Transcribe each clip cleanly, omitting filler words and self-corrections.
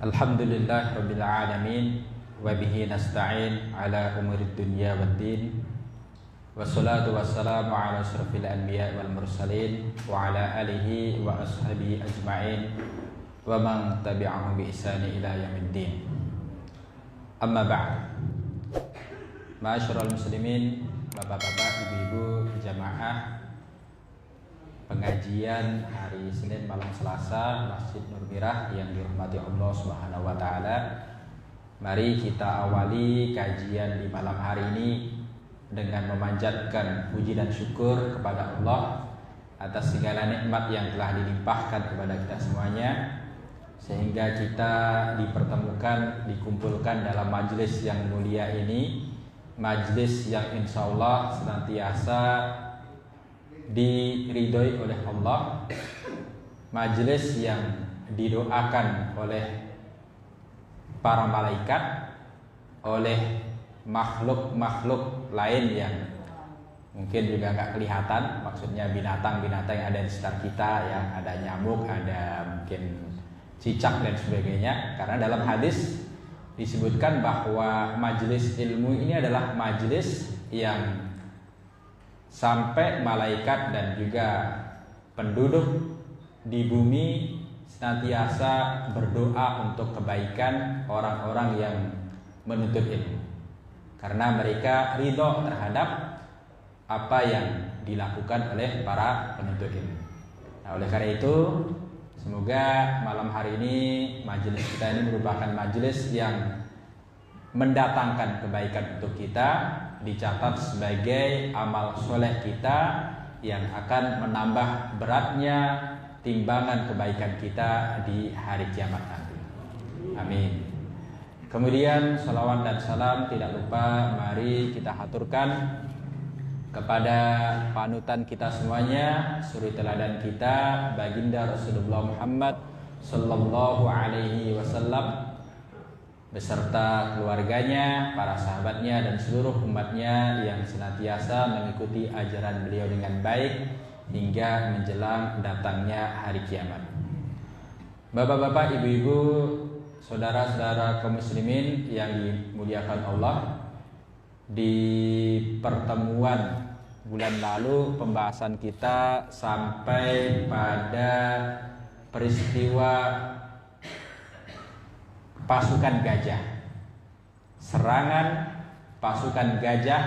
Alhamdulillah Rabbil Alamin. Wabihi nasta'in ala umurid dunya waddin. Wassalatu wassalamu ala asrafil anbiya wal mursalin wa ala alihi wa ashabihi ajma'in wa man tabi'ahum bi ihsani ila yaumiddin. Amma ba'd. Ma'asyiral muslimin, bapak-bapak, ibu-ibu, jamaah pengajian hari Senin malam Selasa Masjid Nur Mirah yang dirahmati Allah Subhanahu wa taala. Mari kita awali kajian di malam hari ini dengan memanjatkan puji dan syukur kepada Allah atas segala nikmat yang telah dilimpahkan kepada kita semuanya, sehingga kita dipertemukan, dikumpulkan dalam majelis yang mulia ini, majelis yang insya Allah senantiasa diridhoi oleh Allah, majelis yang didoakan oleh para malaikat, oleh makhluk-makhluk lain yang mungkin juga nggak kelihatan, maksudnya binatang-binatang yang ada di sekitar kita, ya, ada nyamuk, ada mungkin cicak dan sebagainya. Karena dalam hadis disebutkan bahwa majelis ilmu ini adalah majelis yang sampai malaikat dan juga penduduk di bumi senantiasa berdoa untuk kebaikan orang-orang yang menuntut ilmu, karena mereka ridho terhadap apa yang dilakukan oleh para penuntut ilmu. Nah, oleh karena itu, semoga malam hari ini majelis kita ini merupakan majelis yang mendatangkan kebaikan untuk kita, dicatat sebagai amal soleh kita yang akan menambah beratnya timbangan kebaikan kita di hari kiamat nanti. Amin. Kemudian salawat dan salam tidak lupa mari kita haturkan kepada panutan kita semuanya, suri teladan kita, baginda Rasulullah Muhammad sallallahu alaihi wasallam beserta keluarganya, para sahabatnya dan seluruh umatnya yang senantiasa mengikuti ajaran beliau dengan baik hingga menjelang datangnya hari kiamat. Bapak-bapak, ibu-ibu, saudara-saudara kaum muslimin yang dimuliakan Allah, di pertemuan bulan lalu pembahasan kita sampai pada peristiwa pasukan gajah, serangan pasukan gajah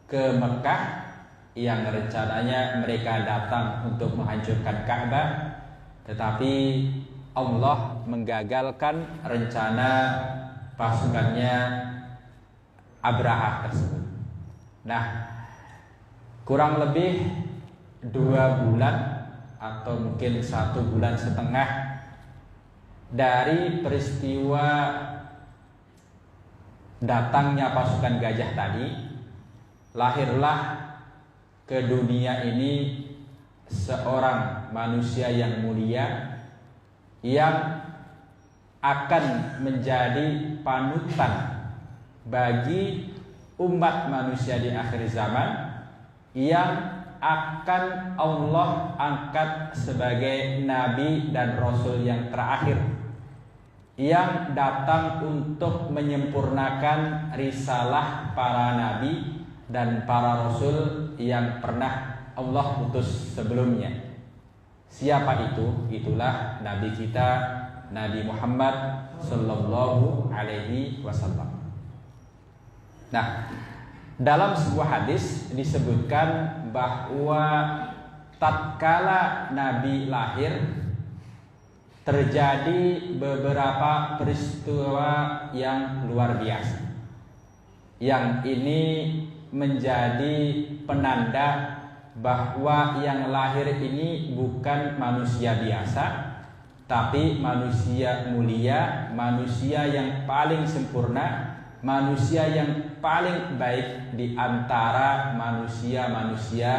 ke Mekah yang rencananya mereka datang untuk menghancurkan Ka'bah, tetapi Allah menggagalkan rencana pasukannya Abraha tersebut. Nah, kurang lebih 2 bulan atau mungkin 1 bulan setengah dari peristiwa datangnya pasukan gajah tadi, lahirlah ke dunia ini seorang manusia yang mulia yang akan menjadi panutan bagi umat manusia di akhir zaman, yang akan Allah angkat sebagai nabi dan rasul yang terakhir, yang datang untuk menyempurnakan risalah para nabi dan para rasul yang pernah Allah utus sebelumnya. Siapa itu? Itulah nabi kita, Nabi Muhammad sallallahu alaihi wasallam. Nah, dalam sebuah hadis disebutkan bahwa tatkala Nabi lahir terjadi beberapa peristiwa yang luar biasa, yang ini menjadi penanda bahwa yang lahir ini bukan manusia biasa, tapi manusia mulia, manusia yang paling sempurna, manusia yang paling baik di antara manusia-manusia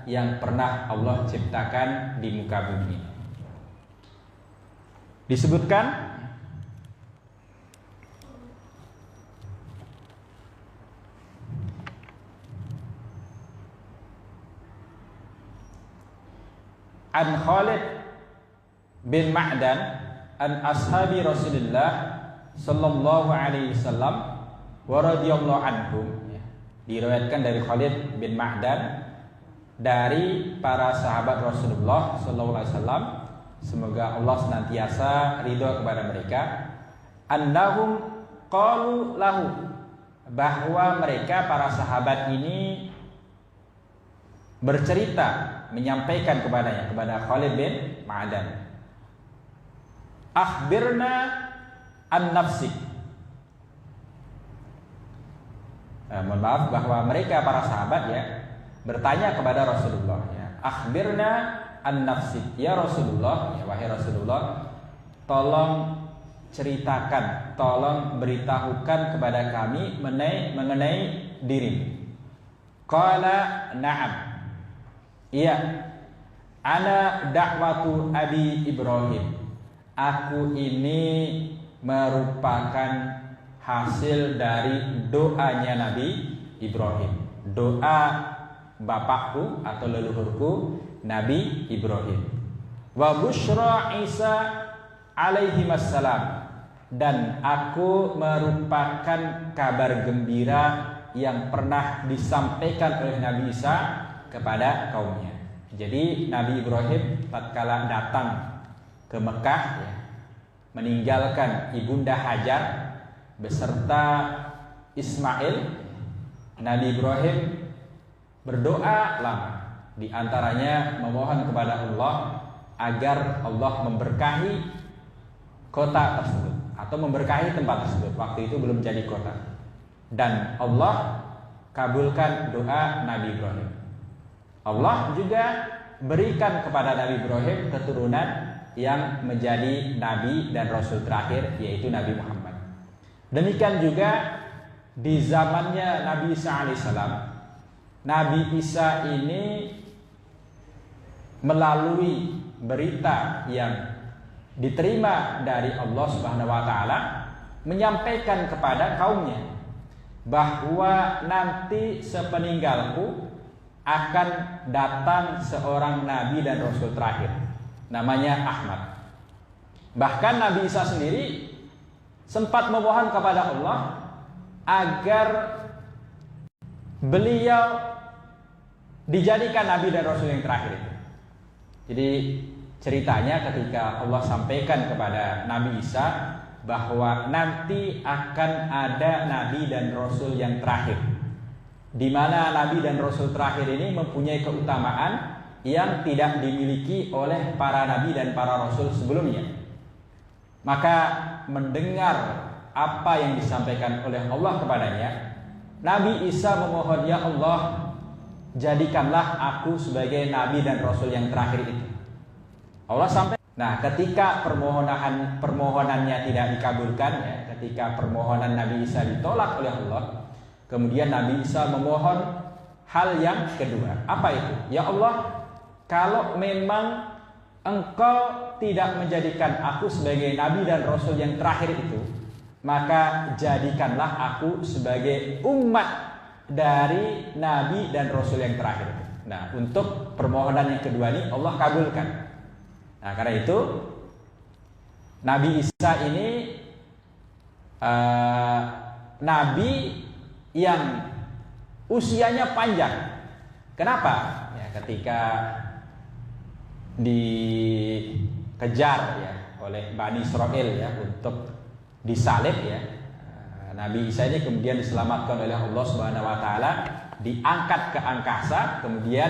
yang pernah Allah ciptakan di muka bumi. Disebutkan an Khalid bin Ma'dan an ashabi Rasulillah sallallahu alaihi wasallam wa radhiyallahu anhum. Diriwayatkan dari Khalid bin Ma'dan dari para sahabat Rasulullah sallallahu alaihi wasallam, semoga Allah senantiasa ridho kepada mereka, annahum qalu lahu, bahwa mereka para sahabat ini bercerita, menyampaikan kepadanya, kepada Khalid bin Ma'dan, akhbirna an nafsik. Mohon maaf, bahwa mereka para sahabat ya bertanya kepada Rasulullah ya, akhbirna an nafsik, ya Rasulullah, ya wahai Rasulullah, tolong ceritakan, tolong beritahukan kepada kami mengenai diri. Qala na'am, iya, ana da'watu Abi Ibrahim, aku ini merupakan hasil dari doanya Nabi Ibrahim, doa bapakku atau leluhurku Nabi Ibrahim. Wa busyra Isa alaihi wassalam, dan aku merupakan kabar gembira yang pernah disampaikan oleh Nabi Isa kepada kaumnya. Jadi Nabi Ibrahim tatkala datang ke Mekah ya, meninggalkan ibunda Hajar beserta Ismail, Nabi Ibrahim berdoa lama, di antaranya memohon kepada Allah agar Allah memberkahi kota tersebut atau memberkahi tempat tersebut. Waktu itu belum jadi kota, dan Allah kabulkan doa Nabi Ibrahim. Allah juga berikan kepada Nabi Ibrahim keturunan yang menjadi nabi dan rasul terakhir, yaitu Nabi Muhammad. Demikian juga di zamannya Nabi Isa alaihissalam, Nabi Isa ini melalui berita yang diterima dari Allah Subhanahu wa taala menyampaikan kepada kaumnya bahwa nanti sepeninggalku akan datang seorang nabi dan rasul terakhir, namanya Ahmad. Bahkan Nabi Isa sendiri sempat memohon kepada Allah agar beliau dijadikan nabi dan rasul yang terakhir itu. Jadi ceritanya ketika Allah sampaikan kepada Nabi Isa bahwa nanti akan ada nabi dan rasul yang terakhir, di mana nabi dan rasul terakhir ini mempunyai keutamaan yang tidak dimiliki oleh para nabi dan para rasul sebelumnya. Maka mendengar apa yang disampaikan oleh Allah kepadanya, Nabi Isa memohon, ya Allah, jadikanlah aku sebagai nabi dan rasul yang terakhir itu. Allah sampai. Nah, ketika permohonannya tidak dikabulkan ya, ketika permohonan Nabi Isa ditolak oleh Allah, kemudian Nabi Isa memohon hal yang kedua. Apa itu? Ya Allah, kalau memang Engkau tidak menjadikan aku sebagai nabi dan rasul yang terakhir itu, maka jadikanlah aku sebagai umat dari nabi dan rasul yang terakhir itu. Nah, untuk permohonan yang kedua ini Allah kabulkan. Nah, karena itu Nabi Isa ini nabi yang usianya panjang. Kenapa? Ya, ketika dikejar ya oleh Bani Israel ya untuk disalib ya, Nabi Isa ini kemudian diselamatkan oleh Allah Subhanahu wa taala, diangkat ke angkasa, kemudian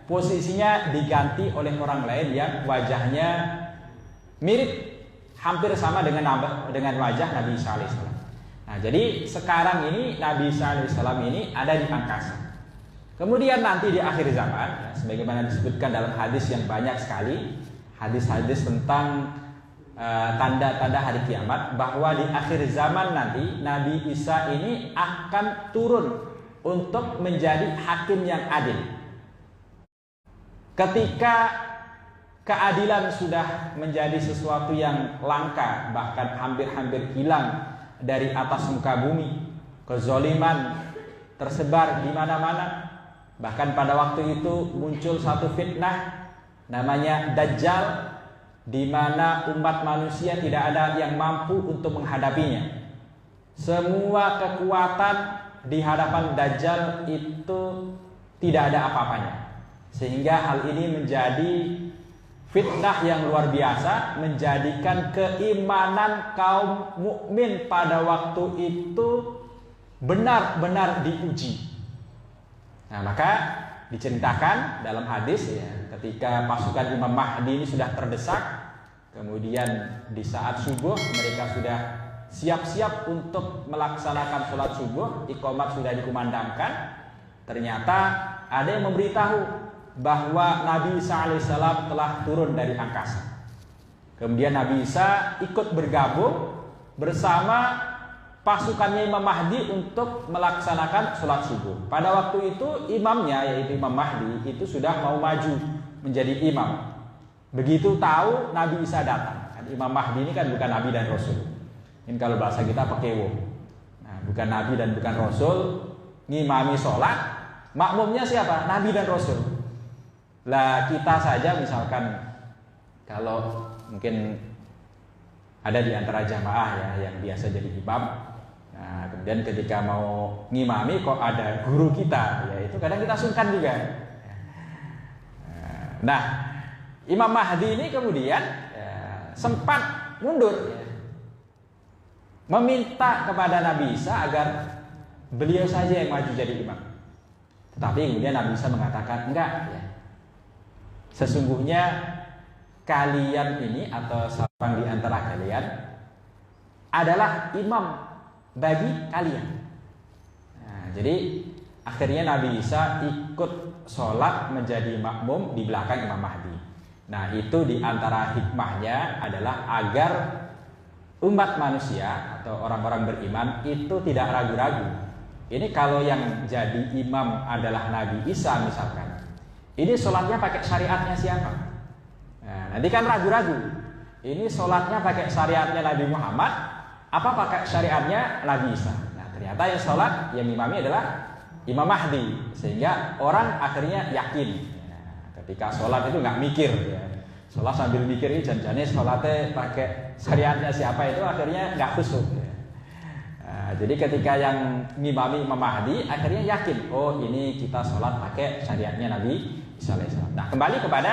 posisinya diganti oleh orang lain yang wajahnya mirip hampir sama dengan wajah Nabi Isa alaihissalam. Nah, jadi sekarang ini Nabi Isa alaihissalam ini ada di angkasa. Kemudian nanti di akhir zaman ya, sebagaimana disebutkan dalam hadis yang banyak sekali, hadis-hadis tentang tanda-tanda hari kiamat, bahwa di akhir zaman nanti Nabi Isa ini akan turun untuk menjadi hakim yang adil. Ketika keadilan sudah menjadi sesuatu yang langka, bahkan hampir-hampir hilang dari atas muka bumi, kezaliman tersebar di mana-mana. Bahkan pada waktu itu muncul satu fitnah namanya Dajjal di mana umat manusia tidak ada yang mampu untuk menghadapinya. Semua kekuatan di hadapan Dajjal itu tidak ada apa-apanya. Sehingga hal ini menjadi fitnah yang luar biasa, menjadikan keimanan kaum mukmin pada waktu itu benar-benar diuji. Nah, maka diceritakan dalam hadis ya, ketika pasukan Imam Mahdi ini sudah terdesak, kemudian di saat subuh mereka sudah siap-siap untuk melaksanakan sholat subuh, iqamat sudah dikumandangkan. Ternyata ada yang memberitahu bahwa Nabi Isa alaihissalam telah turun dari angkasa. Kemudian Nabi Isa ikut bergabung bersama pasukannya Imam Mahdi untuk melaksanakan sholat subuh. Pada waktu itu imamnya, yaitu Imam Mahdi, itu sudah mau maju menjadi imam. Begitu tahu Nabi Isa datang, Imam Mahdi ini kan bukan Nabi dan Rasul. Ini kalau bahasa kita pekewo. Nah, bukan Nabi dan bukan Rasul, ngimami sholat, makmumnya siapa? Nabi dan Rasul. Lah kita saja misalkan kalau mungkin ada di antara jamaah ya yang biasa jadi imam. Nah, kemudian ketika mau ngimami kok ada guru kita, ya itu kadang kita sungkan juga. Nah, Imam Mahdi ini kemudian ya, sempat mundur, ya, meminta kepada Nabi Isa agar beliau saja yang maju jadi imam. Tetapi kemudian Nabi Isa mengatakan enggak. Ya. Sesungguhnya kalian ini atau seorang di antara kalian adalah imam bagi kalian. Nah, jadi akhirnya Nabi Isa ikut sholat menjadi makmum di belakang Imam Mahdi. Nah, itu di antara hikmahnya adalah agar umat manusia atau orang-orang beriman itu tidak ragu-ragu. Ini kalau yang jadi imam adalah Nabi Isa misalkan, ini sholatnya pakai syariatnya siapa? Nah, nanti kan ragu-ragu. Ini sholatnya pakai syariatnya Nabi Muhammad, apa pakai syariatnya Nabi Isa? Nah, ternyata yang sholat, yang imami adalah Imam Mahdi, sehingga orang akhirnya yakin. Nah, ketika sholat itu nggak mikir, ya. Sholat sambil mikir ini jangan-jangan sholatnya pakai syariatnya siapa, itu akhirnya nggak khusyuk. Ya. Nah, jadi ketika yang ngimami Imam Mahdi akhirnya yakin, oh ini kita sholat pakai syariatnya Nabi Isa alaihissalam. Nah, kembali kepada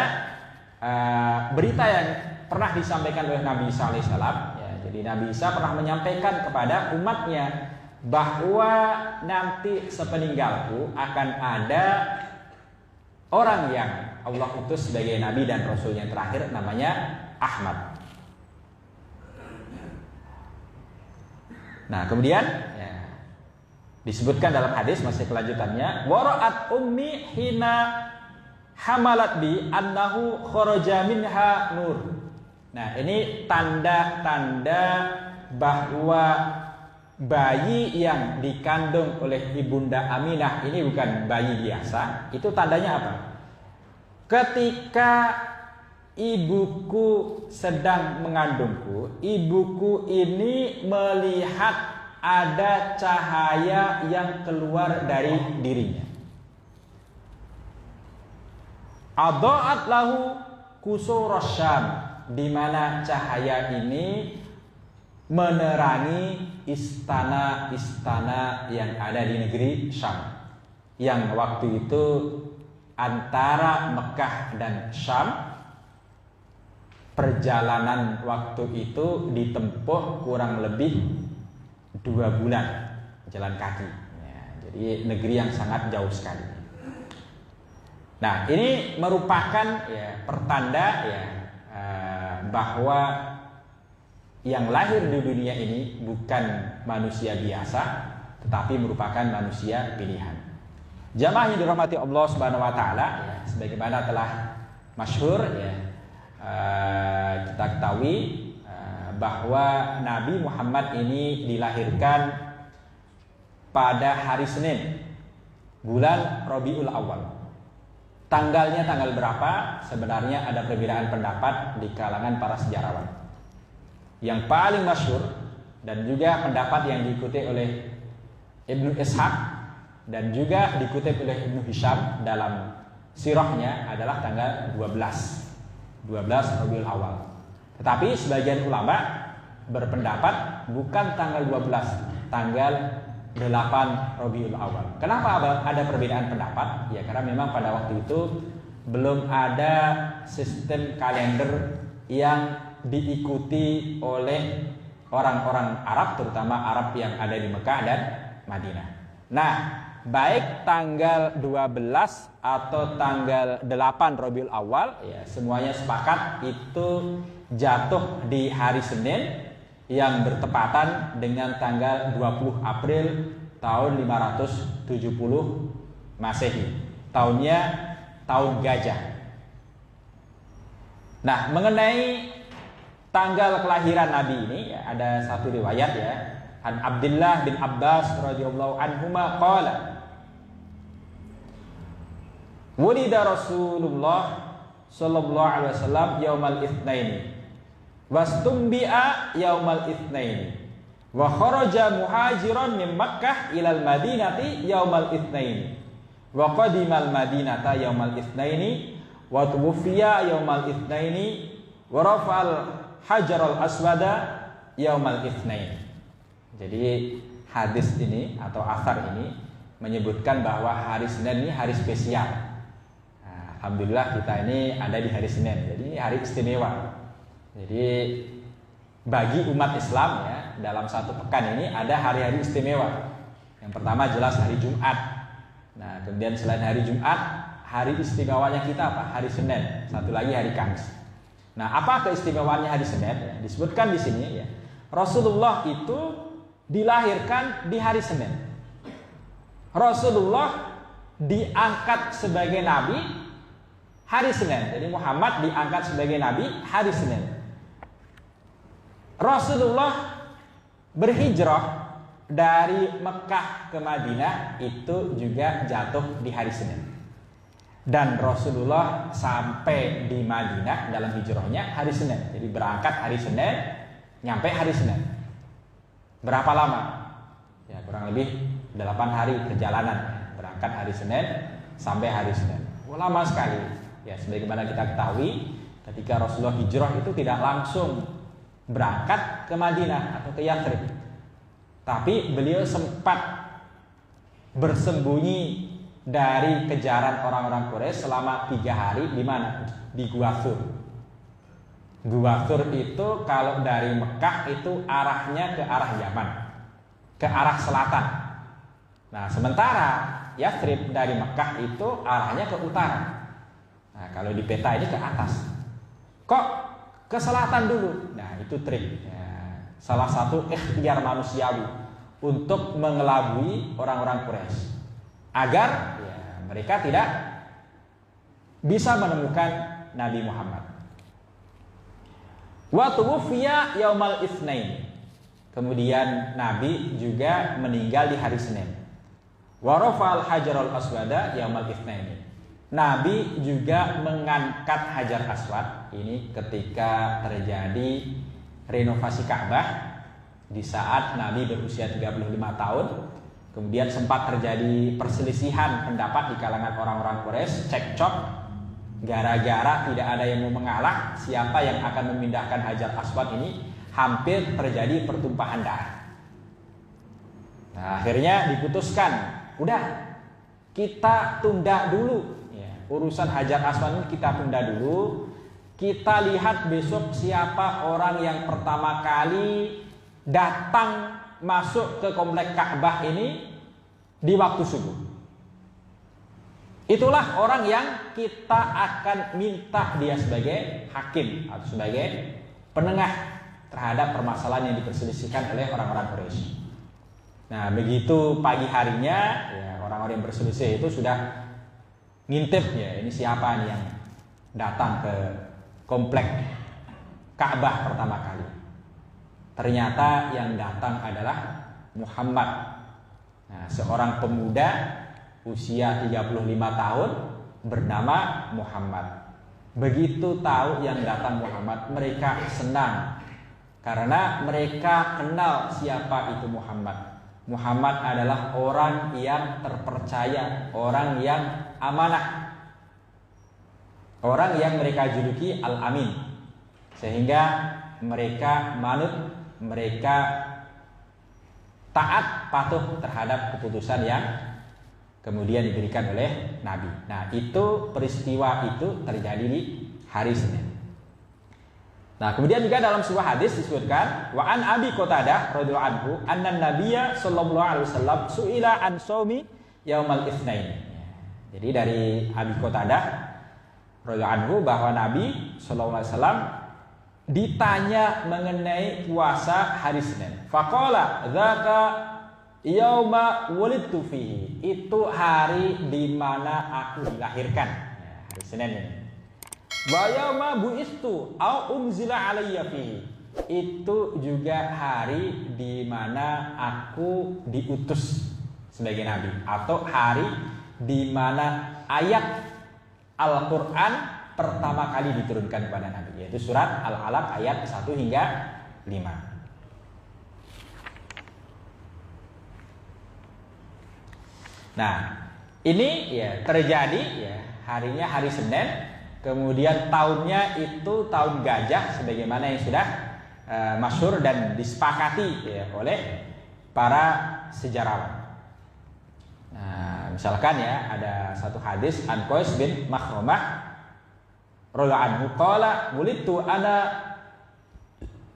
berita yang pernah disampaikan oleh Nabi Isa alaihissalam. Ya, jadi Nabi Isa pernah menyampaikan kepada umatnya bahwa nanti sepeninggalku akan ada orang yang Allah utus sebagai Nabi dan Rasul yang terakhir, namanya Ahmad. Nah, kemudian ya, disebutkan dalam hadis masih kelanjutannya, wara'at ummi hina hamalat bi annahu kharaja minha nur. Nah, ini tanda-tanda bahwa bayi yang dikandung oleh ibunda Aminah ini bukan bayi biasa. Itu tandanya apa? Ketika ibuku sedang mengandungku, ibuku ini melihat ada cahaya yang keluar dari dirinya. Adha'at lahu kusurus Syam, di mana cahaya ini menerangi istana-istana yang ada di negeri Syam, yang waktu itu antara Mekah dan Syam perjalanan waktu itu ditempuh kurang lebih 2 bulan jalan kaki ya, jadi negeri yang sangat jauh sekali. Nah, ini merupakan ya, pertanda ya, bahwa yang lahir di dunia ini bukan manusia biasa, tetapi merupakan manusia pilihan. Jamaah yang dirahmati Allah Subhanahu wa taala, ya, sebagaimana telah masyhur ya, kita ketahui bahwa Nabi Muhammad ini dilahirkan pada hari Senin, bulan Rabiul Awal. Tanggalnya tanggal berapa? Sebenarnya ada perbedaan pendapat di kalangan para sejarawan. Yang paling masyhur dan juga pendapat yang diikuti oleh Ibnu Ishaq dan juga dikutip oleh Ibnu Hisham dalam sirahnya adalah tanggal 12 Rabiul Awal. Tetapi sebagian ulama berpendapat bukan tanggal 12, tanggal 8 Rabiul Awal. Kenapa ada perbedaan pendapat? Ya karena memang pada waktu itu belum ada sistem kalender yang diikuti oleh orang-orang Arab, terutama Arab yang ada di Mekah dan Madinah. Nah, baik tanggal 12 atau tanggal 8 Rabiul Awal, ya semuanya sepakat itu jatuh di hari Senin yang bertepatan dengan tanggal 20 April tahun 570 Masehi. Tahunnya tahun gajah. Nah, mengenai tanggal kelahiran Nabi ini ya, ada satu riwayat ya. An Abdullah bin Abbas radhiyallahu anhuma qala wulida Rasulullah sallallahu alaihi wasallam yaumal itsnaini wastumbi'a yaumal itsnaini wa kharaja muhajiran min Makkah ilal Madinati yaumal itsnaini wa qadimal Madinata yaumal itsnaini wa tuwfiya yaumal itsnaini wa rafa'al hajarul aswada yaumal itsnaini. Jadi hadis ini atau asar ini menyebutkan bahwa hari Senin ini hari spesial. Nah, alhamdulillah kita ini ada di hari Senin. Jadi ini hari istimewa. Jadi bagi umat Islam ya, dalam satu pekan ini ada hari-hari istimewa. Yang pertama jelas hari Jumat. Nah, kemudian selain hari Jumat, hari istimewanya kita apa? Hari Senin. Satu lagi hari Kamis. Nah, apa keistimewaannya hari Senin? Ya, disebutkan di sini ya. Rasulullah itu dilahirkan di hari Senin. Rasulullah diangkat sebagai nabi hari Senin. Jadi Muhammad diangkat sebagai nabi hari Senin. Rasulullah berhijrah dari Mekah ke Madinah itu juga jatuh di hari Senin. Dan Rasulullah sampai di Madinah dalam hijrahnya hari Senin. Jadi berangkat hari Senin, nyampe hari Senin. Berapa lama? Ya kurang lebih 8 hari perjalanan. Berangkat hari Senin sampai hari Senin. Lama sekali. Ya sebagaimana kita ketahui, ketika Rasulullah hijrah itu tidak langsung berangkat ke Madinah atau ke Yathrib. Tapi beliau sempat bersembunyi dari kejaran orang-orang Quraisy selama 3 hari di mana? Di Gua Thur. Gua Thur itu kalau dari Mekah itu arahnya ke arah Yaman, ke arah selatan. Nah, sementara Yathrib dari Mekah itu arahnya ke utara. Nah, kalau di peta ini ke atas. Kok ke selatan dulu? Nah, itu trik. Ya, salah satu ikhtiar manusiawi untuk mengelabui orang-orang Quraisy agar ya, mereka tidak bisa menemukan Nabi Muhammad. Wa tuwfiya yaumal itsnain. Kemudian Nabi juga meninggal di hari Senin. Wa rafa'al hajarul aswada yaumal itsnain. Nabi juga mengangkat Hajar Aswad ini ketika terjadi renovasi Ka'bah di saat Nabi berusia 35 tahun. Kemudian sempat terjadi perselisihan pendapat di kalangan orang-orang Quraisy, cekcok gara-gara tidak ada yang mau mengalah siapa yang akan memindahkan Hajar Aswad ini, hampir terjadi pertumpahan darah. Nah, akhirnya diputuskan, udah kita tunda dulu ya, urusan Hajar Aswad ini kita tunda dulu. Kita lihat besok siapa orang yang pertama kali datang masuk ke komplek Ka'bah ini di waktu subuh. Itulah orang yang kita akan minta dia sebagai hakim atau sebagai penengah terhadap permasalahan yang diperselisihkan oleh orang-orang Quraisy. Nah, begitu pagi harinya, ya, orang-orang yang berselisih itu sudah ngintip ya, ini siapa nih yang datang ke komplek Ka'bah pertama kali. Ternyata yang datang adalah Muhammad. Nah, seorang pemuda usia 35 tahun bernama Muhammad. Begitu tahu yang datang Muhammad, mereka senang karena mereka kenal siapa itu Muhammad. Muhammad adalah orang yang terpercaya, orang yang amanah, orang yang mereka juluki Al-Amin. sehingga mereka manut, mereka taat patuh terhadap keputusan yang kemudian diberikan oleh Nabi. Nah, itu peristiwa itu terjadi di hari Senin. Nah, kemudian juga dalam sebuah hadis disebutkan wa an Abi Qatadah radhiyallahu anhu anna Nabiyya sallallahu alaihi wasallam suila an shaumi yaumal itsnain. Jadi dari Abi Qatadah radhiyallahu anhu bahwa Nabi sallallahu alaihi wasallam ditanya mengenai puasa hari Senin. Faqala dzaka yauma wulidtu fihi. Itu hari di mana aku dilahirkan. Ya, hari Senin ini. Wa yauma bu'istu au unzila alayya fihi. Itu juga hari di mana aku diutus sebagai nabi atau hari di mana ayat Al-Qur'an pertama kali diturunkan kepada nabi, yaitu surat Al-Alaq ayat 1 hingga 5. Nah, ini ya terjadi ya harinya hari Senin. Kemudian tahunnya itu tahun gajah sebagaimana yang sudah masyhur dan disepakati ya, oleh para sejarawan. Nah, misalkan ya ada satu hadis an Qais bin Makhramah radhiyallahu anhu qala wulidtu ana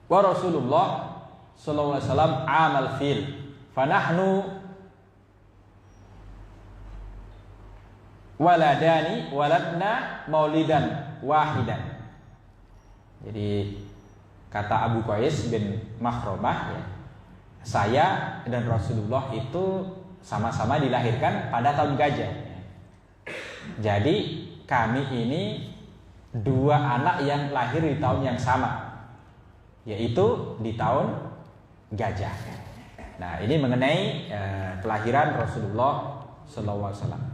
wa Rasulullah sallallahu alaihi wasallam amal fil fanahnu waladani waladna maulidan wahidan. Jadi kata Abu Qais bin Makhramah ya, saya dan Rasulullah itu sama-sama dilahirkan pada tahun gajah. Jadi kami ini dua anak yang lahir di tahun yang sama, yaitu di tahun gajah. Nah, ini mengenai kelahiran Rasulullah sallallahu alaihi wasallam.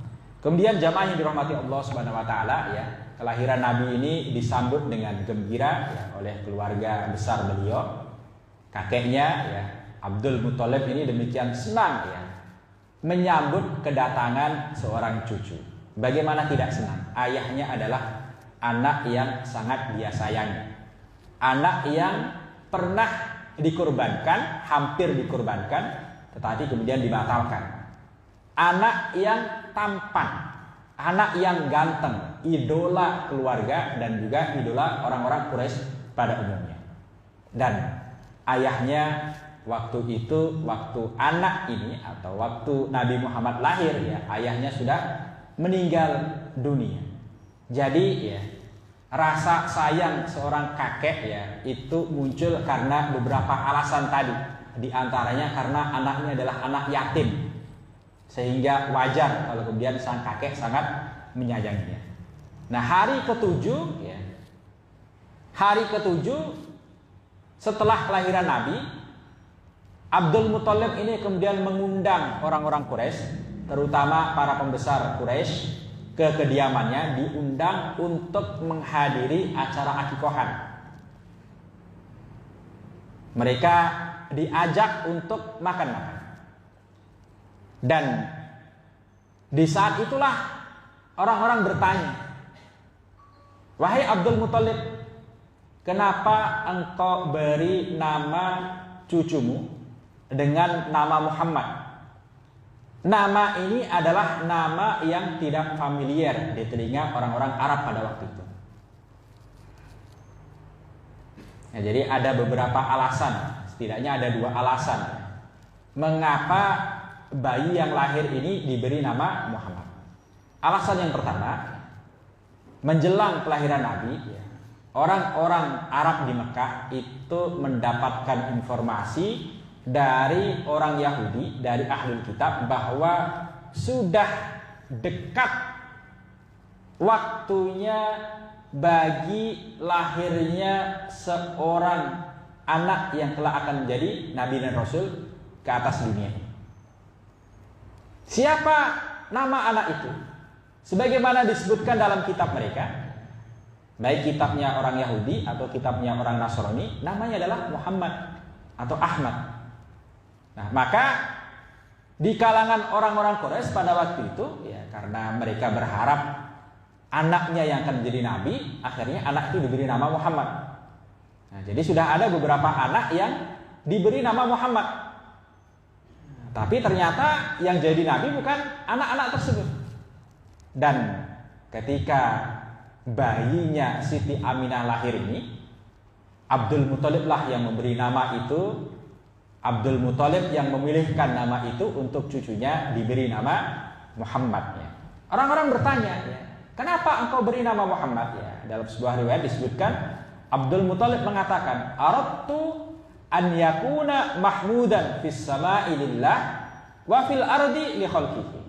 Kemudian jamaah yang dirahmati Allah Subhanahu wa taala ya, kelahiran Nabi ini disambut dengan gembira ya, oleh keluarga besar beliau. Kakeknya ya, Abdul Muthalib ini demikian senang ya menyambut kedatangan seorang cucu. Bagaimana tidak senang? Ayahnya adalah anak yang sangat dia sayangi. Anak yang pernah dikorbankan, hampir dikorbankan, tetapi kemudian dibatalkan. Anak yang tampan, anak yang ganteng, idola keluarga dan juga idola orang-orang Quraisy pada umumnya. Dan ayahnya waktu itu, waktu anak ini atau waktu Nabi Muhammad lahir ya, ayahnya sudah meninggal dunia. Jadi ya, rasa sayang seorang kakek ya itu muncul karena beberapa alasan tadi. Di antaranya karena anaknya adalah anak yatim, sehingga wajar kalau kemudian sang kakek sangat menyayanginya. Nah, hari ketujuh ya, hari ketujuh setelah kelahiran Nabi, Abdul Muthalib ini kemudian mengundang orang-orang Quraisy, terutama para pembesar Quraisy, ke kediamannya, diundang untuk menghadiri acara akikohan. Mereka diajak untuk makan-makan. Dan di saat itulah orang-orang bertanya, wahai Abdul Muthalib, kenapa engkau beri nama cucumu dengan nama Muhammad? Nama ini adalah nama yang tidak familiar di telinga orang-orang Arab pada waktu itu. Ya, jadi ada beberapa alasan, setidaknya ada 2 alasan mengapa bayi yang lahir ini diberi nama Muhammad. Alasan yang pertama, menjelang kelahiran Nabi, orang-orang Arab di Mekah itu mendapatkan informasi dari orang Yahudi, dari Ahlul Kitab, bahwa sudah dekat waktunya bagi lahirnya seorang anak yang kelak akan menjadi Nabi dan Rasul ke atas dunia ini. Siapa nama anak itu? Sebagaimana disebutkan dalam kitab mereka, baik kitabnya orang Yahudi atau kitabnya orang Nasrani, namanya adalah Muhammad atau Ahmad. Nah, maka di kalangan orang-orang Quraisy pada waktu itu, ya karena mereka berharap anaknya yang akan menjadi nabi, akhirnya anak itu diberi nama Muhammad. Nah, jadi sudah ada beberapa anak yang diberi nama Muhammad. Tapi ternyata yang jadi nabi bukan anak-anak tersebut. Dan ketika bayinya Siti Aminah lahir ini, Abdul Muthalib lah yang memberi nama itu. Abdul Muthalib yang memilihkan nama itu untuk cucunya diberi nama Muhammad. Ya. Orang-orang bertanya, ya, kenapa engkau beri nama Muhammad? Ya, dalam sebuah riwayat disebutkan Abdul Muthalib mengatakan, aradtu an yakuna mahmudan fis sama'i lillah wa fil ardi li khalqihi.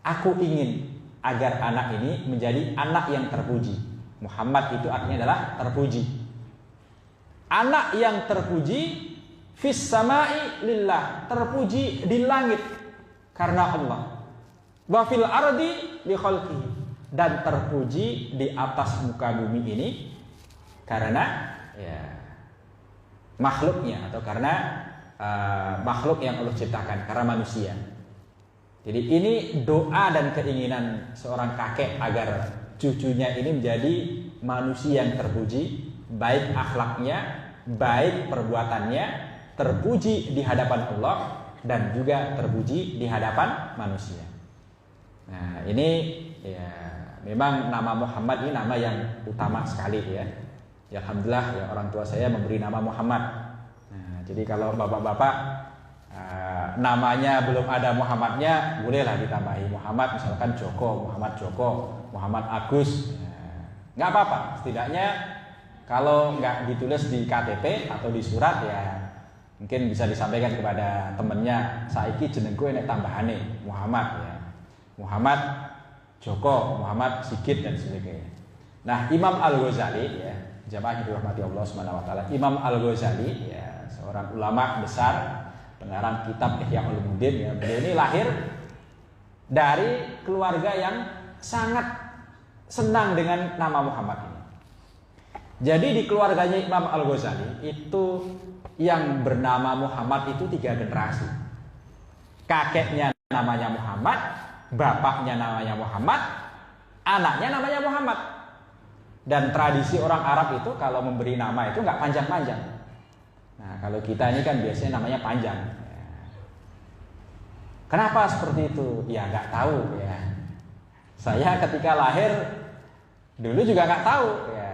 Aku ingin agar anak ini menjadi anak yang terpuji. Muhammad itu artinya adalah terpuji. Anak yang terpuji fis sama'i lillah, terpuji di langit karena Allah. Wa fil ardi li khalqihi, dan terpuji di atas muka bumi ini karena ya makhluknya, atau karena makhluk yang Allah ciptakan, karena manusia. Jadi ini doa dan keinginan seorang kakek agar cucunya ini menjadi manusia yang terpuji, baik akhlaknya, baik perbuatannya, terpuji di hadapan Allah dan juga terpuji di hadapan manusia. Nah, ini ya memang nama Muhammad ini nama yang utama sekali ya. Ya alhamdulillah ya, orang tua saya memberi nama Muhammad. Nah, jadi kalau bapak-bapak namanya belum ada Muhammadnya, bolehlah ditambahi Muhammad, misalkan Joko, Muhammad Agus. Nggak apa-apa, setidaknya kalau nggak ditulis di KTP atau di surat ya mungkin bisa disampaikan kepada temennya, saiki jenengku enek tambahane Muhammad ya. Muhammad Joko, Muhammad Sigit dan sebagainya. Nah, Imam Al-Ghazali ya, jamaah yang dirahmati Allah Subhanahu wa taala. Imam Al-Ghazali ya, seorang ulama besar, pengarang kitab Ihya Ulumuddin ya. Beliau ini lahir dari keluarga yang sangat senang dengan nama Muhammad ini. Jadi di keluarganya Imam Al-Ghazali itu yang bernama Muhammad itu 3 generasi. Kakeknya namanya Muhammad, bapaknya namanya Muhammad, anaknya namanya Muhammad. Dan tradisi orang Arab itu kalau memberi nama itu nggak panjang-panjang. Nah, kalau kita ini kan biasanya namanya panjang. Kenapa seperti itu? Ya nggak tahu ya. Saya ketika lahir dulu juga nggak tahu ya.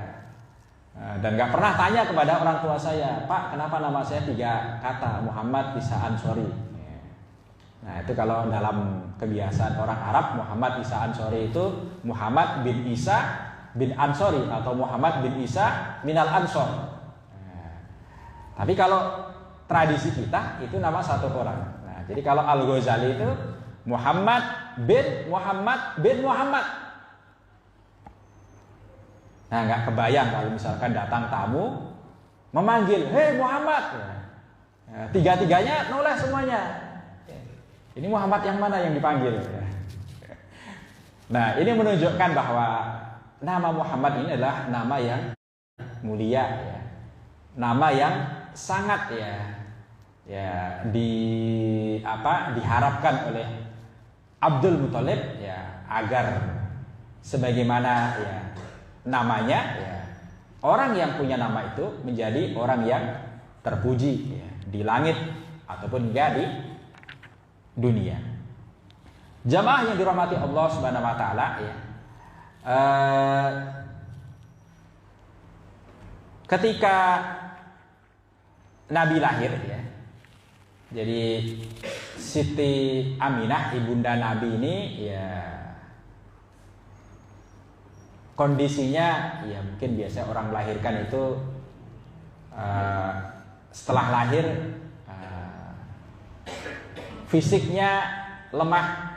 Dan gak pernah tanya kepada orang tua saya, Pak, kenapa nama saya 3 kata, Muhammad Isa Ansori. Nah, itu kalau dalam kebiasaan orang Arab, Muhammad Isa Ansori itu Muhammad bin Isa bin Ansori atau Muhammad bin Isa minal Ansor. Tapi kalau tradisi kita itu nama satu orang. Nah, jadi kalau Al-Ghazali itu Muhammad bin Muhammad. Nah, nggak kebayang kalau misalkan datang tamu memanggil, hei Muhammad. Ya, 3-3-nya noleh semuanya. Ini Muhammad yang mana yang dipanggil? Nah, ini menunjukkan bahwa nama Muhammad ini adalah nama yang mulia, ya. Nama yang sangat diharapkan oleh Abdul Muthalib ya, agar sebagaimana ya namanya ya, orang yang punya nama itu menjadi orang yang terpuji ya, di langit ataupun juga di dunia. Jamaah yang dirahmati Allah Subhanahu wa taala ya. Ketika Nabi lahir ya. Jadi Siti Aminah ibunda Nabi ini ya kondisinya ya mungkin biasa orang melahirkan itu setelah lahir fisiknya lemah,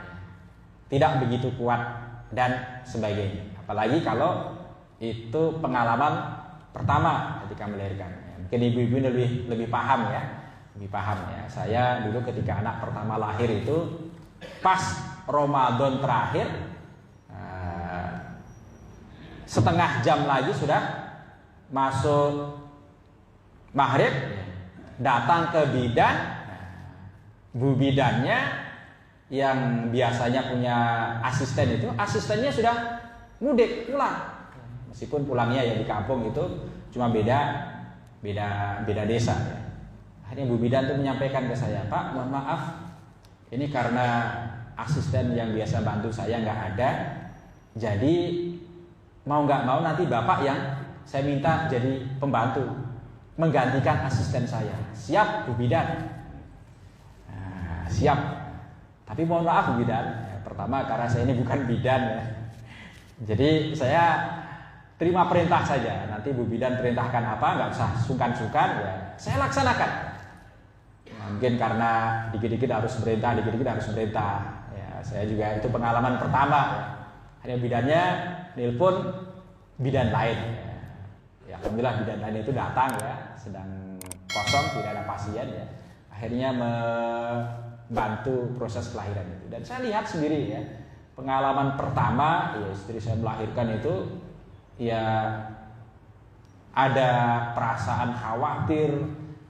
tidak begitu kuat dan sebagainya. Apalagi kalau itu pengalaman pertama ketika melahirkan. Mungkin ibu-ibu lebih paham ya, Saya dulu ketika anak pertama lahir itu pas Ramadan terakhir, setengah jam lagi sudah masuk maghrib, datang ke bidan, bu bidannya yang biasanya punya asisten itu, asistennya sudah mudik pulang, meskipun pulangnya ya di kampung itu, cuma beda beda desa ya. Akhirnya Bu Bidan tuh menyampaikan ke saya, Pak, mohon maaf, ini karena asisten yang biasa bantu saya nggak ada, jadi mau nggak mau nanti Bapak yang saya minta jadi pembantu, menggantikan asisten saya. Siap Bu Bidan? Nah, siap. Tapi mohon maaf Bu Bidan, ya, pertama karena saya ini bukan bidan ya, jadi saya terima perintah saja. Nanti Bu Bidan perintahkan apa, nggak usah sungkan-sungkan ya, saya laksanakan. Mungkin karena dikit-dikit harus perintah, dikit-dikit harus perintah. Ya, saya juga itu pengalaman pertama. Ya. Hanya bidannya nelpon bidan lain. Ya, alhamdulillah bidan lain itu datang ya, sedang kosong, tidak ada pasien ya. Akhirnya membantu proses kelahiran itu. Dan saya lihat sendiri ya, pengalaman pertama ya istri saya melahirkan itu ya ada perasaan khawatir,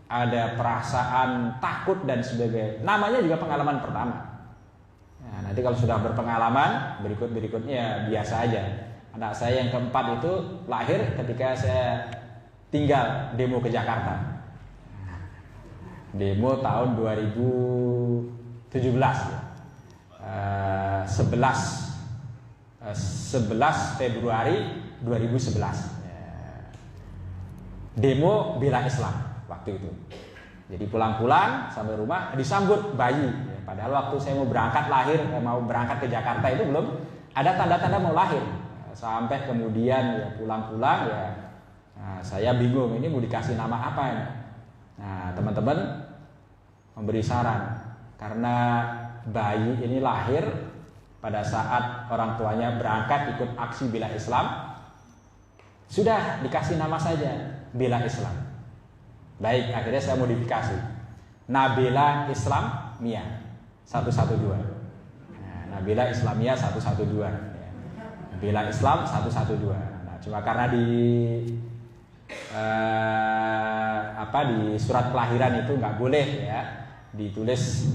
ada perasaan takut dan sebagainya. Namanya juga pengalaman pertama. Nah, nanti kalau sudah berpengalaman, berikutnya biasa aja. Anak saya yang keempat itu lahir ketika saya tinggal demo ke Jakarta. Demo tahun 2017 ya. 11 Februari 2011. Demo bela Islam waktu itu. Jadi pulang-pulang sampai rumah disambut bayi. Ya, padahal waktu saya mau berangkat mau berangkat ke Jakarta itu belum ada tanda-tanda mau lahir. Sampai kemudian ya pulang-pulang ya, nah, saya bingung ini mau dikasih nama apa ya. Nah teman-teman memberi saran karena bayi ini lahir pada saat orang tuanya berangkat ikut aksi bela Islam, sudah dikasih nama saja bela Islam. Baik, akhirnya saya modifikasi Nabila Islam Mia 112. Nah, Nabila Islamia 112 ya. Nabila Islam 112. Nah, cuma karena di surat kelahiran itu nggak boleh ya ditulis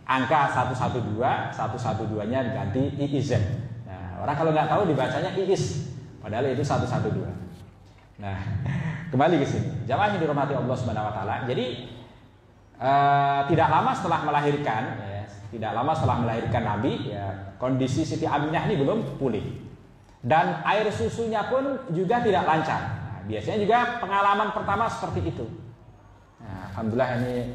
angka 112, 112-nya diganti IIZ. Nah, orang kalau nggak tahu dibacanya IIS, padahal itu 112. Nah, kembali ke sini. Jamaah yang dirahmati Allah Subhanahu wa taala. Jadi tidak lama setelah melahirkan Nabi ya, kondisi Siti Aminah ini belum pulih. Dan air susunya pun juga tidak lancar. Nah, biasanya juga pengalaman pertama seperti itu. Nah, alhamdulillah ini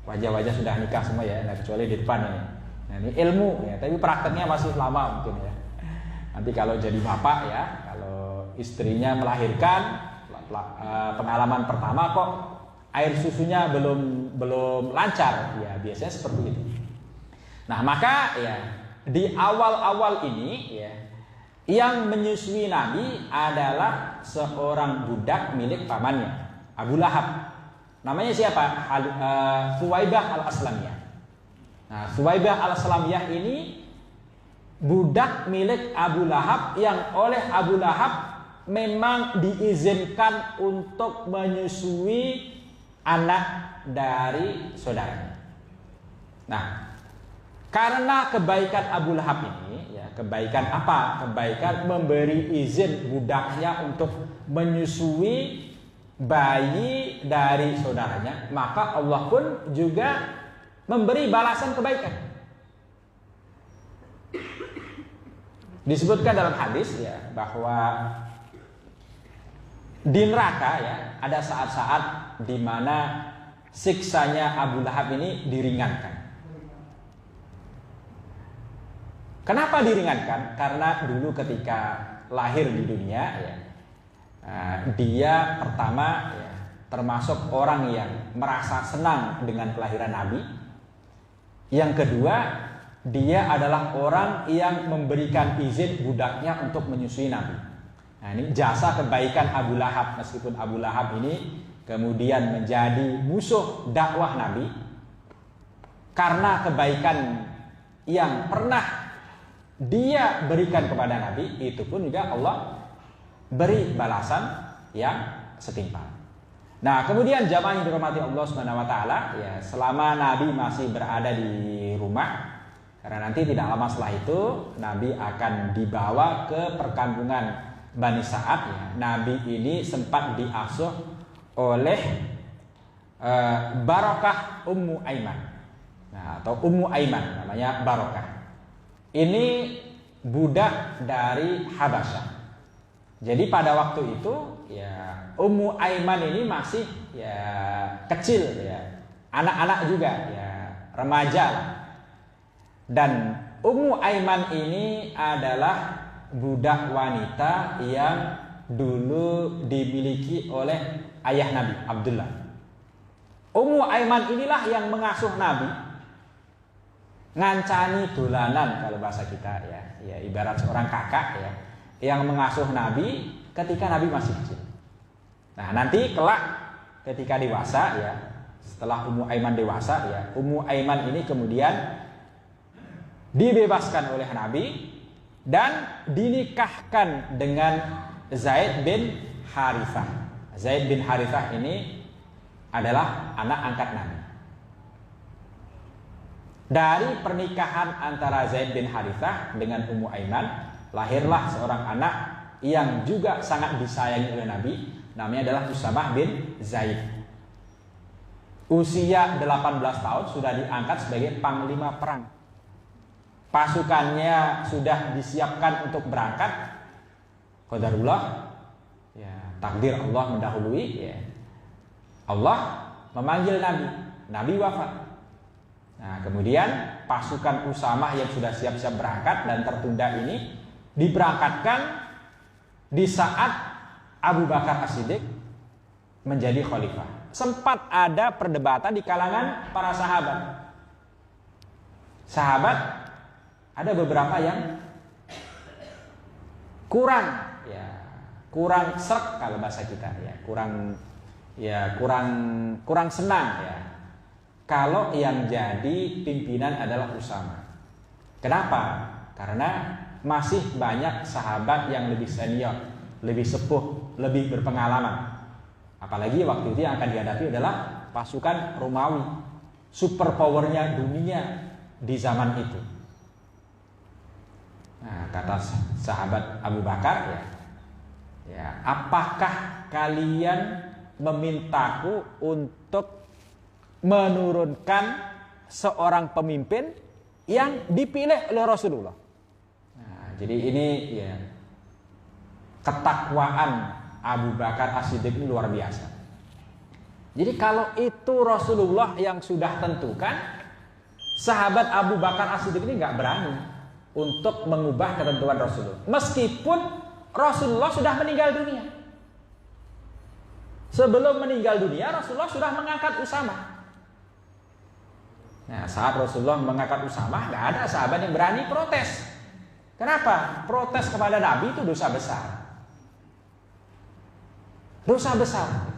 wajah-wajah sudah nikah semua ya, nah, kecuali di depan ini. Nah, ini ilmu ya, tapi prakteknya masih lama mungkin ya. Nanti kalau jadi bapak ya, kalau istrinya melahirkan pengalaman pertama kok air susunya belum lancar ya, biasanya seperti itu. Nah maka ya di awal-awal ini ya yang menyusui Nabi adalah seorang budak milik pamannya Abu Lahab. Namanya siapa? Thuwaibah al-Aslamiyah. Nah Thuwaibah al-Aslamiyah ini budak milik Abu Lahab yang oleh Abu Lahab memang diizinkan untuk menyusui anak dari saudaranya. Nah, karena kebaikan Abu Lahab ini, ya kebaikan apa? Kebaikan memberi izin budaknya untuk menyusui bayi dari saudaranya, maka Allah pun juga memberi balasan kebaikan. Disebutkan dalam hadis ya bahwa di neraka ya ada saat-saat di mana siksanya Abu Lahab ini diringankan. Kenapa diringankan? Karena dulu ketika lahir di dunia ya, dia pertama ya, termasuk orang yang merasa senang dengan kelahiran Nabi. Yang kedua, dia adalah orang yang memberikan izin budaknya untuk menyusui Nabi. Nah ini jasa kebaikan Abu Lahab, meskipun Abu Lahab ini kemudian menjadi musuh dakwah Nabi karena kebaikan yang pernah dia berikan kepada Nabi, itu pun juga Allah beri balasan yang setimpal. Nah kemudian jamaah yang dirahmati Allah Subhanahu wa taala ya, selama Nabi masih berada di rumah, karena nanti tidak lama setelah itu Nabi akan dibawa ke perkampungan Bani Sa'ad ya. Nabi ini sempat diasuh oleh Barokah Ummu Aiman. Nah, atau Ummu Aiman namanya Barokah. Ini budak dari Habasyah. Jadi pada waktu itu ya Ummu Aiman ini masih ya kecil ya, anak-anak juga ya, remaja lah. Dan Ummu Aiman ini adalah budak wanita yang dulu dimiliki oleh ayah Nabi Abdullah. Ummu Aiman inilah yang mengasuh Nabi, ngancani dolanan kalau bahasa kita ya ibarat seorang kakak ya, yang mengasuh Nabi ketika Nabi masih kecil. Nah nanti kelak ketika dewasa ya, setelah Ummu Aiman dewasa ya, Ummu Aiman ini kemudian dibebaskan oleh Nabi dan dinikahkan dengan Zaid bin Harithah. Zaid bin Harithah ini adalah anak angkat Nabi. Dari pernikahan antara Zaid bin Harithah dengan Ummu Aiman lahirlah seorang anak yang juga sangat disayangi oleh Nabi, namanya adalah Usamah bin Zaid. Usia 18 tahun sudah diangkat sebagai panglima perang. Pasukannya sudah disiapkan untuk berangkat. Qadarullah ya, takdir Allah mendahului ya. Allah memanggil Nabi, Nabi wafat. Nah, kemudian pasukan Usamah yang sudah siap-siap berangkat dan tertunda ini diberangkatkan di saat Abu Bakar As-Siddiq menjadi khalifah. Sempat ada perdebatan di kalangan para sahabat. Sahabat ada beberapa yang kurang srek kalau bahasa kita ya, kurang senang ya kalau yang jadi pimpinan adalah Usamah. Kenapa? Karena masih banyak sahabat yang lebih senior, lebih sepuh, lebih berpengalaman. Apalagi waktu itu yang akan dihadapi adalah pasukan Romawi, super powernya dunia di zaman itu. Nah, kata sahabat Abu Bakar ya, apakah kalian memintaku untuk menurunkan seorang pemimpin yang dipilih oleh Rasulullah? Nah, jadi ini ya, ketakwaan Abu Bakar As-Siddiq ini luar biasa. Jadi kalau itu Rasulullah yang sudah tentukan, sahabat Abu Bakar As-Siddiq ini nggak berani untuk mengubah ketentuan Rasulullah, meskipun Rasulullah sudah meninggal dunia. Sebelum meninggal dunia, Rasulullah sudah mengangkat Usamah. Nah, saat Rasulullah mengangkat Usamah, nggak ada sahabat yang berani protes. Kenapa? Protes kepada Nabi itu dosa besar. Dosa besar.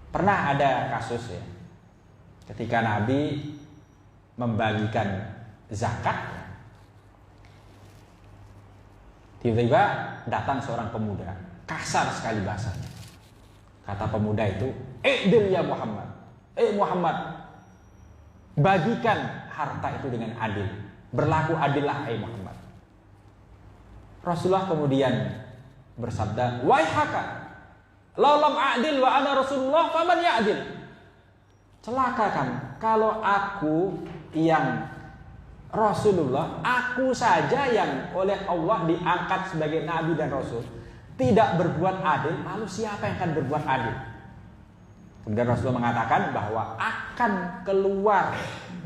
Pernah ada kasus ya, ketika Nabi membagikan zakat, tiba-tiba datang seorang pemuda, kasar sekali bahasanya. Kata pemuda itu, "I'dil ya Muhammad. Muhammad, bagikan harta itu dengan adil. Berlaku adillah Muhammad." Rasulullah kemudian bersabda, "Waihaka, la lam a'dil wa ana Rasulullah faman ya'dil." Celaka kamu, kalau aku yang Rasulullah, aku saja yang oleh Allah diangkat sebagai Nabi dan Rasul, tidak berbuat adil, lalu siapa yang akan berbuat adil? Kemudian Rasulullah mengatakan bahwa akan keluar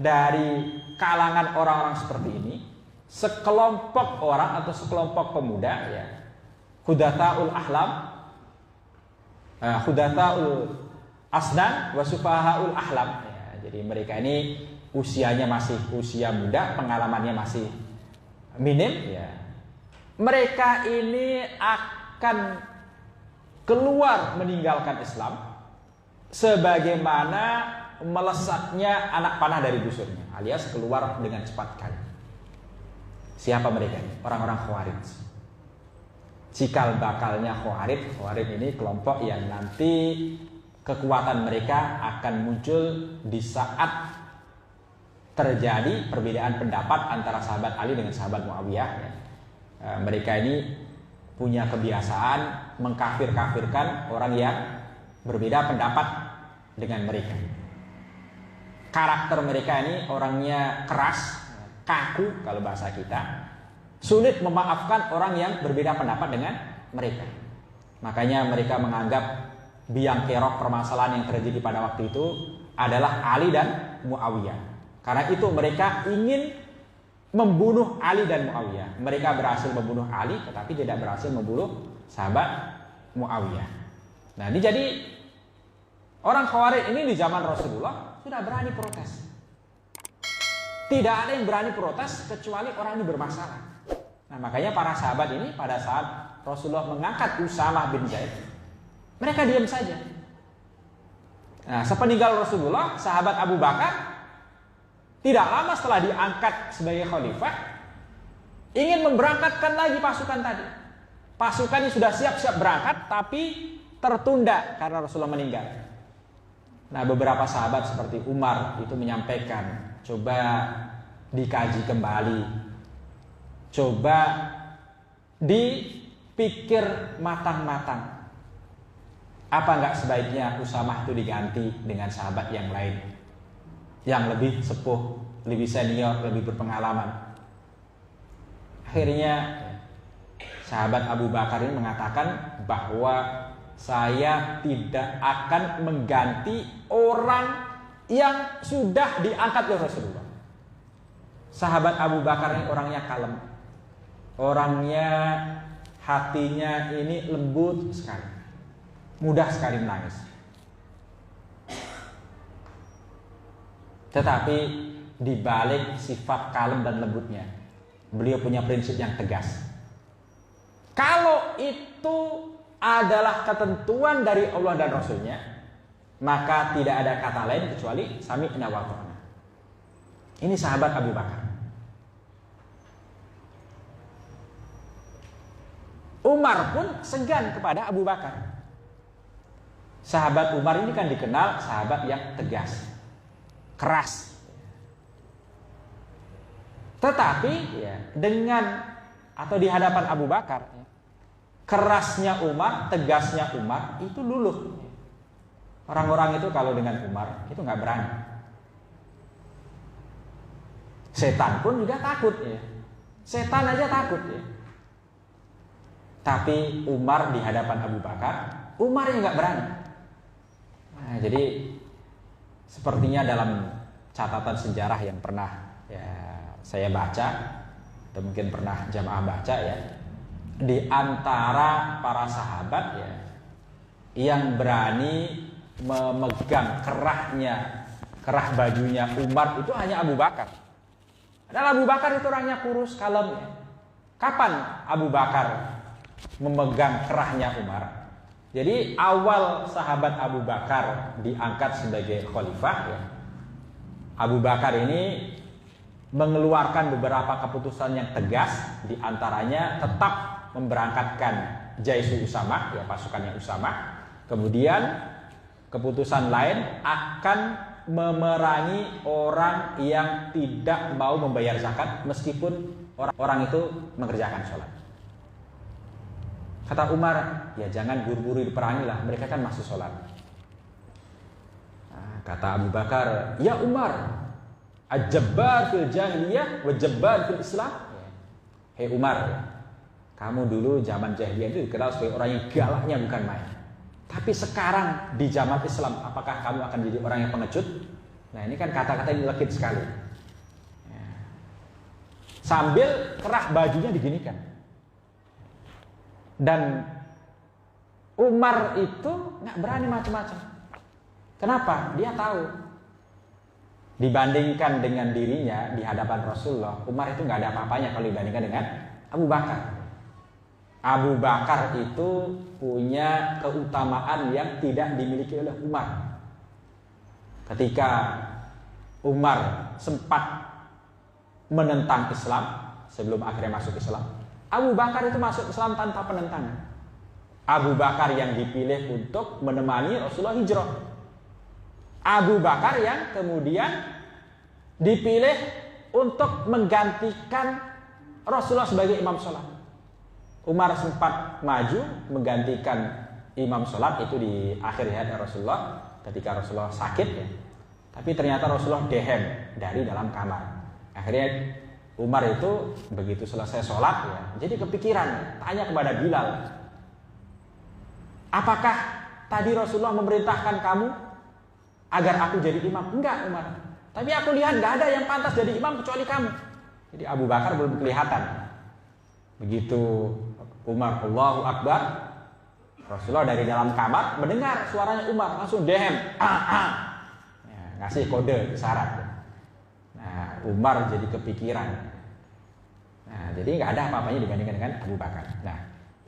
dari kalangan orang-orang seperti ini sekelompok orang atau sekelompok pemuda ya, Hudatsaul ahlam, Hudatsaul asnan wa sufahaul ahlam ya, jadi mereka ini usianya masih usia muda, pengalamannya masih minim ya. Mereka ini akan keluar meninggalkan Islam sebagaimana melesatnya anak panah dari busurnya, alias keluar dengan cepat kali. Siapa mereka ini? Orang-orang Khawarij. Cikal bakalnya Khawarij ini kelompok yang nanti kekuatan mereka akan muncul di saat terjadi perbedaan pendapat antara sahabat Ali dengan sahabat Muawiyah ya. Mereka ini punya kebiasaan mengkafir-kafirkan orang yang berbeda pendapat dengan mereka. Karakter mereka ini orangnya keras, kaku kalau bahasa kita, sulit memaafkan orang yang berbeda pendapat dengan mereka. Makanya mereka menganggap biang kerok permasalahan yang terjadi pada waktu itu adalah Ali dan Muawiyah. Karena itu mereka ingin membunuh Ali dan Muawiyah. Mereka berhasil membunuh Ali, tetapi tidak berhasil membunuh sahabat Muawiyah. Nah, ini jadi orang Khawarij ini di zaman Rasulullah sudah berani protes. Tidak ada yang berani protes kecuali orang ini bermasalah. Nah, makanya para sahabat ini pada saat Rasulullah mengangkat Usamah bin Zaid, mereka diam saja. Nah, sepeninggal Rasulullah, sahabat Abu Bakar tidak lama setelah diangkat sebagai khalifah, ingin memberangkatkan lagi pasukan tadi. Pasukannya sudah siap-siap berangkat, tapi tertunda karena Rasulullah meninggal. Nah, beberapa sahabat seperti Umar itu menyampaikan, coba dikaji kembali, coba dipikir matang-matang. Apa enggak sebaiknya Usamah itu diganti dengan sahabat yang lain, yang lebih sepuh, lebih senior, lebih berpengalaman? Akhirnya sahabat Abu Bakar ini mengatakan bahwa saya tidak akan mengganti orang yang sudah diangkat oleh Rasulullah. Sahabat Abu Bakar ini orangnya kalem, orangnya hatinya ini lembut sekali, mudah sekali menangis. Tetapi di balik sifat kalem dan lembutnya, beliau punya prinsip yang tegas. Kalau itu adalah ketentuan dari Allah dan Rasulnya, maka tidak ada kata lain kecuali sami'na wa ata'na. Ini sahabat Abu Bakar. Umar pun segan kepada Abu Bakar. Sahabat Umar ini kan dikenal sahabat yang tegas, keras. Tetapi ya, dengan atau di hadapan Abu Bakar, kerasnya Umar, tegasnya Umar itu luluh. Orang-orang itu kalau dengan Umar itu nggak berani. Setan pun juga takut ya. Setan aja takut ya. Tapi Umar di hadapan Abu Bakar, Umar yang nggak berani. Nah, jadi sepertinya dalam catatan sejarah yang pernah ya saya baca, atau mungkin pernah jamaah baca ya, di antara para sahabat ya, yang berani memegang kerah bajunya Umar itu hanya Abu Bakar. Padahal Abu Bakar itu orangnya kurus, kalem ya. Kapan Abu Bakar memegang kerahnya Umar? Jadi awal sahabat Abu Bakar diangkat sebagai khalifah ya, Abu Bakar ini mengeluarkan beberapa keputusan yang tegas, di antaranya tetap memberangkatkan Jaisu Usamah ya, pasukannya Usamah. Kemudian keputusan lain akan memerangi orang yang tidak mau membayar zakat meskipun orang itu mengerjakan sholat. Kata Umar, ya jangan buru-buru diperangi lah, mereka kan masih sholat. Nah, kata Abu Bakar, ya Umar, ajabbar fil jahiliyah wa jabbar fil Islam. Hei Umar, kamu dulu zaman jahiliyah itu dikenal sebagai orang yang galaknya bukan main. Tapi sekarang di zaman Islam, apakah kamu akan jadi orang yang pengecut? Nah, ini kan kata-kata yang legit sekali. Ya. Sambil kerah bajunya diginikan. Dan Umar itu nggak berani macam-macam. Kenapa? Dia tahu dibandingkan dengan dirinya di hadapan Rasulullah, Umar itu nggak ada apa-apanya kalau dibandingkan dengan Abu Bakar. Abu Bakar itu punya keutamaan yang tidak dimiliki oleh Umar. Ketika Umar sempat menentang Islam sebelum akhirnya masuk Islam, Abu Bakar itu masuk Islam tanpa penentangan. Abu Bakar yang dipilih untuk menemani Rasulullah hijrah. Abu Bakar yang kemudian dipilih untuk menggantikan Rasulullah sebagai imam sholat. Umar sempat maju menggantikan imam sholat itu di akhir hayat Rasulullah ketika Rasulullah sakit ya. Tapi ternyata Rasulullah dehem dari dalam kamar. Akhirnya Umar itu begitu selesai sholat ya, jadi kepikiran, tanya kepada Bilal, apakah tadi Rasulullah memerintahkan kamu agar aku jadi imam? Enggak Umar, tapi aku lihat gak ada yang pantas jadi imam kecuali kamu. Jadi Abu Bakar belum kelihatan. Begitu Umar Allahu Akbar, Rasulullah dari dalam kamar mendengar suaranya Umar, langsung dehem, ya, ngasih kode isyarat. Nah, Umar jadi kepikiran. Nah, jadi nggak ada apa-apanya dibandingkan dengan Abu Bakar. Nah,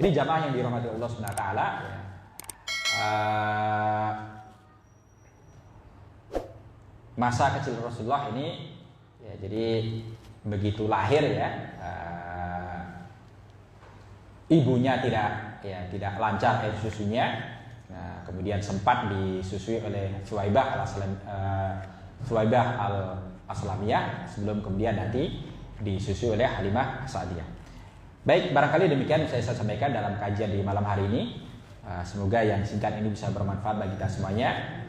ini jamaah yang dirahmati Allah Subhanahu Wa Taala. Masa kecil Rasulullah ini, ya, jadi begitu lahir ya, ibunya tidak lancar air susunya. Nah, kemudian sempat disusui oleh Suwaibah al-Aslamiyah sebelum kemudian nanti disusui oleh Halimah Sa'diyah. Baik, barangkali demikian saya sampaikan dalam kajian di malam hari ini. Semoga yang singkat ini bisa bermanfaat bagi kita semuanya.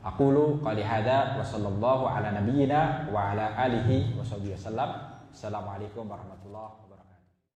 Aqulu qali hadza wa sallallahu ala nabiyyina wa ala alihi wa sahbihi wasallam. Assalamualaikum warahmatullahi wabarakatuh.